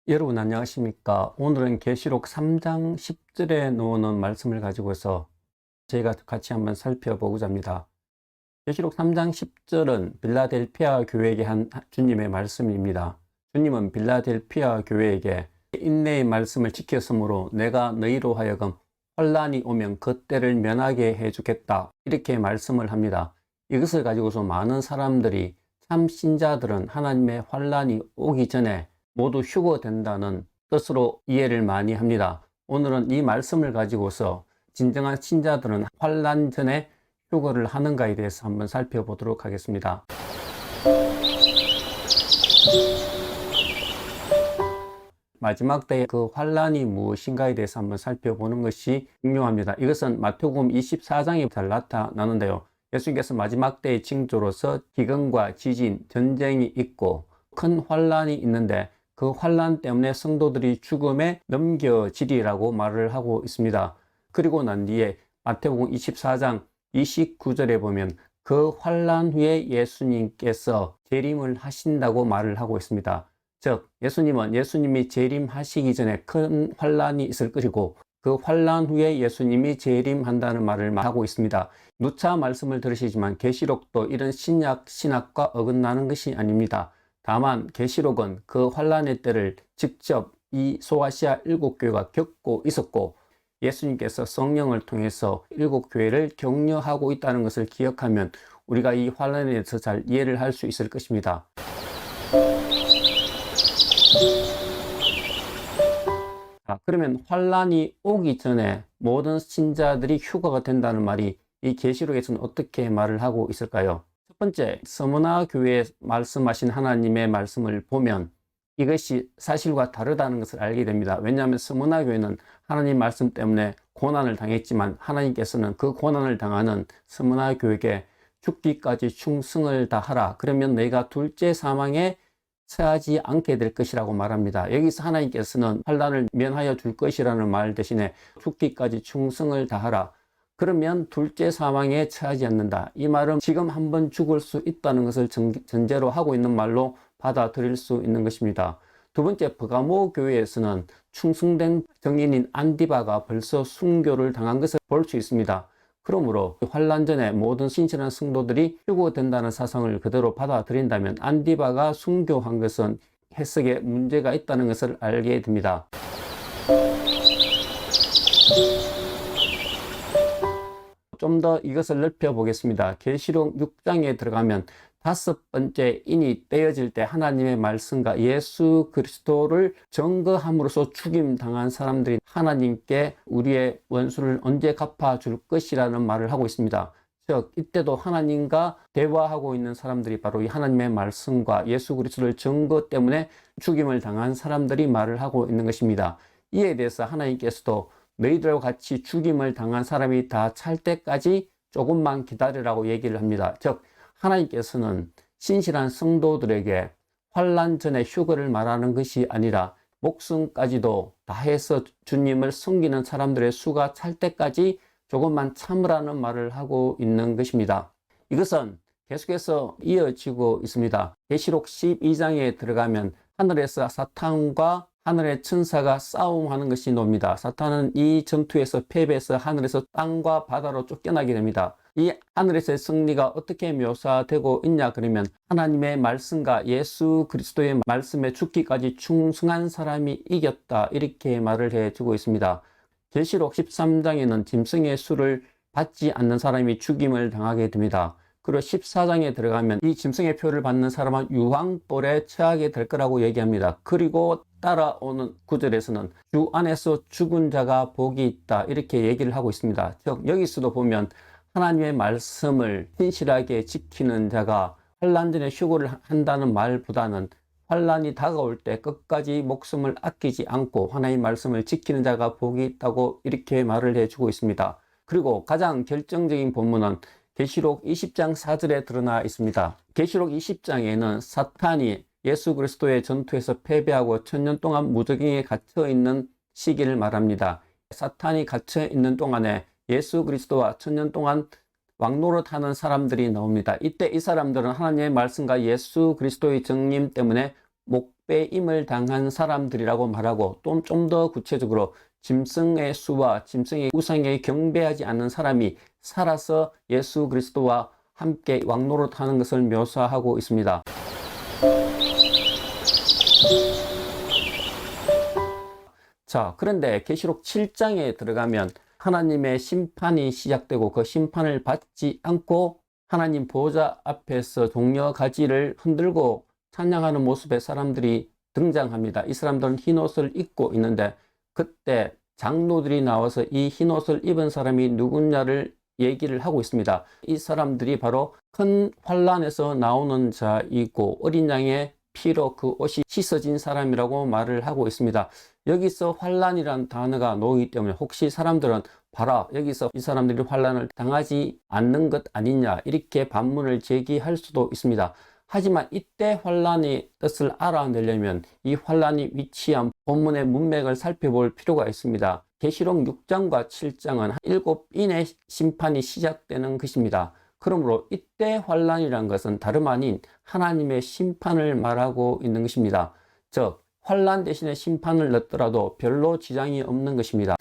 여러분 안녕하십니까? 오늘은 계시록 3장 10절에 나오는 말씀을 가지고서 저희가 같이 한번 살펴보고자 합니다. 계시록 3장 10절은 빌라델피아 교회에게 한 주님의 말씀입니다. 주님은 빌라델피아 교회에게 인내의 말씀을 지켰으므로 내가 너희로 하여금 환란이 오면 그 때를 면하게 해주겠다, 이렇게 말씀을 합니다. 이것을 가지고서 많은 사람들이, 참 신자들은 하나님의 환란이 오기 전에 모두 휴거된다는 뜻으로 이해를 많이 합니다. 오늘은 이 말씀을 가지고서 진정한 신자들은 환란 전에 휴거를 하는가에 대해서 한번 살펴보도록 하겠습니다. 마지막 때의 그 환란이 무엇인가에 대해서 한번 살펴보는 것이 중요합니다. 이것은 마태복음 24장에 잘 나타나는데요. 예수님께서 마지막 때의 징조로서 기근과 지진, 전쟁이 있고 큰 환란이 있는데 그 환란 때문에 성도들이 죽음에 넘겨지리라고 말을 하고 있습니다. 그리고 난 뒤에 마태복음 24장 29절에 보면 그 환란 후에 예수님께서 재림을 하신다고 말을 하고 있습니다. 즉 예수님은 예수님이 재림하시기 전에 큰 환란이 있을 것이고 그 환란 후에 예수님이 재림한다는 말을 하고 있습니다. 누차 말씀을 들으시지만 계시록도 이런 신약 신학과 어긋나는 것이 아닙니다. 다만 계시록은 그 환란의 때를 직접 이 소아시아 7교회가 겪고 있었고 예수님께서 성령을 통해서 7교회를 격려하고 있다는 것을 기억하면 우리가 이 환란에 대해서 잘 이해를 할 수 있을 것입니다. 그러면 환란이 오기 전에 모든 신자들이 휴거가 된다는 말이 이 계시록에서는 어떻게 말을 하고 있을까요? 첫 번째, 스무나 교회에 말씀하신 하나님의 말씀을 보면 이것이 사실과 다르다는 것을 알게 됩니다. 왜냐하면 스무나 교회는 하나님 말씀 때문에 고난을 당했지만 하나님께서는 그 고난을 당하는 스무나 교회에게 죽기까지 충성을 다하라, 그러면 너희가 둘째 사망에 처하지 않게 될 것이라고 말합니다. 여기서 하나님께서는 환난을 면하여 줄 것이라는 말 대신에 죽기까지 충성을 다하라, 그러면 둘째 사망에 처하지 않는다. 이 말은 지금 한번 죽을 수 있다는 것을 전제로 하고 있는 말로 받아들일 수 있는 것입니다. 두 번째, 버가모 교회에서는 충성된 정인인 안디바가 벌써 순교를 당한 것을 볼 수 있습니다. 그러므로 환란 전에 모든 신실한 성도들이 휴거된다는 사상을 그대로 받아들인다면 안디바가 순교한 것은 해석에 문제가 있다는 것을 알게 됩니다. 좀 더 이것을 넓혀 보겠습니다. 계시록 6장에 들어가면 5번째 인이 떼어질 때 하나님의 말씀과 예수 그리스도를 증거함으로써 죽임 당한 사람들이 하나님께 우리의 원수를 언제 갚아줄 것이라는 말을 하고 있습니다. 즉 이때도 하나님과 대화하고 있는 사람들이 바로 이 하나님의 말씀과 예수 그리스도를 증거 때문에 죽임을 당한 사람들이 말을 하고 있는 것입니다. 이에 대해서 하나님께서도 너희들과 같이 죽임을 당한 사람이 다 찰 때까지 조금만 기다리라고 얘기를 합니다. 즉 하나님께서는 신실한 성도들에게 환란 전에 휴거를 말하는 것이 아니라 목숨까지도 다해서 주님을 섬기는 사람들의 수가 찰 때까지 조금만 참으라는 말을 하고 있는 것입니다. 이것은 계속해서 이어지고 있습니다. 계시록 12장에 들어가면 하늘에서 사탄과 하늘의 천사가 싸움하는 것이 나옵니다. 사탄은 이 전투에서 패배해서 하늘에서 땅과 바다로 쫓겨나게 됩니다. 이 하늘에서의 승리가 어떻게 묘사되고 있냐 그러면 하나님의 말씀과 예수 그리스도의 말씀에 죽기까지 충성한 사람이 이겼다, 이렇게 말을 해주고 있습니다. 계시록 13장에는 짐승의 수를 받지 않는 사람이 죽임을 당하게 됩니다. 그리고 14장에 들어가면 이 짐승의 표를 받는 사람은 유황불에 처하게 될 거라고 얘기합니다. 그리고 따라오는 구절에서는 주 안에서 죽은 자가 복이 있다, 이렇게 얘기를 하고 있습니다. 즉 여기서도 보면 하나님의 말씀을 신실하게 지키는 자가 환란 전에 휴거를 한다는 말보다는 환란이 다가올 때 끝까지 목숨을 아끼지 않고 하나님의 말씀을 지키는 자가 복이 있다고 이렇게 말을 해주고 있습니다. 그리고 가장 결정적인 본문은 계시록 20장 4절에 드러나 있습니다. 계시록 20장에는 사탄이 예수 그리스도의 전투에서 패배하고 1000년 동안 무저갱에 갇혀 있는 시기를 말합니다. 사탄이 갇혀 있는 동안에 예수 그리스도와 1000년 동안 왕노릇하는 사람들이 나옵니다. 이때 이 사람들은 하나님의 말씀과 예수 그리스도의 정림 때문에 빼임을 당한 사람들이라고 말하고, 또 좀 더 구체적으로 짐승의 수와 짐승의 우상에 경배하지 않는 사람이 살아서 예수 그리스도와 함께 왕노릇하는 것을 묘사하고 있습니다. 자, 그런데 계시록 7장에 들어가면 하나님의 심판이 시작되고, 그 심판을 받지 않고 하나님 보호자 앞에서 종려 가지를 흔들고 찬양하는 모습의 사람들이 등장합니다. 이 사람들은 흰옷을 입고 있는데, 그때 장로들이 나와서 이 흰옷을 입은 사람이 누구냐를 얘기를 하고 있습니다. 이 사람들이 바로 큰 환란에서 나오는 자이고 어린 양의 피로 그 옷이 씻어진 사람이라고 말을 하고 있습니다. 여기서 환란이란 단어가 나오기 때문에 혹시 사람들은 봐라, 여기서 이 사람들이 환란을 당하지 않는 것 아니냐, 이렇게 반문을 제기할 수도 있습니다. 하지만 이때 환란의 뜻을 알아내려면 이 환란이 위치한 본문의 문맥을 살펴볼 필요가 있습니다. 계시록 6장과 7장은 7인의 심판이 시작되는 것입니다. 그러므로 이때 환란이란 것은 다름 아닌 하나님의 심판을 말하고 있는 것입니다. 즉, 환란 대신에 심판을 넣더라도 별로 지장이 없는 것입니다.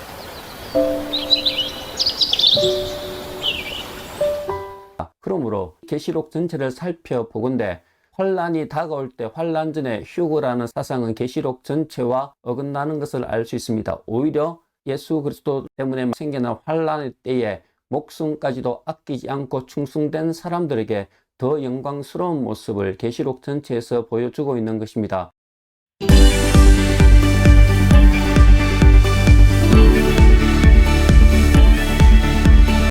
그러므로 계시록 전체를 살펴보건대 환란이 다가올 때 환란 전에 휴거라는 사상은 계시록 전체와 어긋나는 것을 알 수 있습니다. 오히려 예수 그리스도 때문에 생겨난 환란의 때에 목숨까지도 아끼지 않고 충성된 사람들에게 더 영광스러운 모습을 계시록 전체에서 보여주고 있는 것입니다.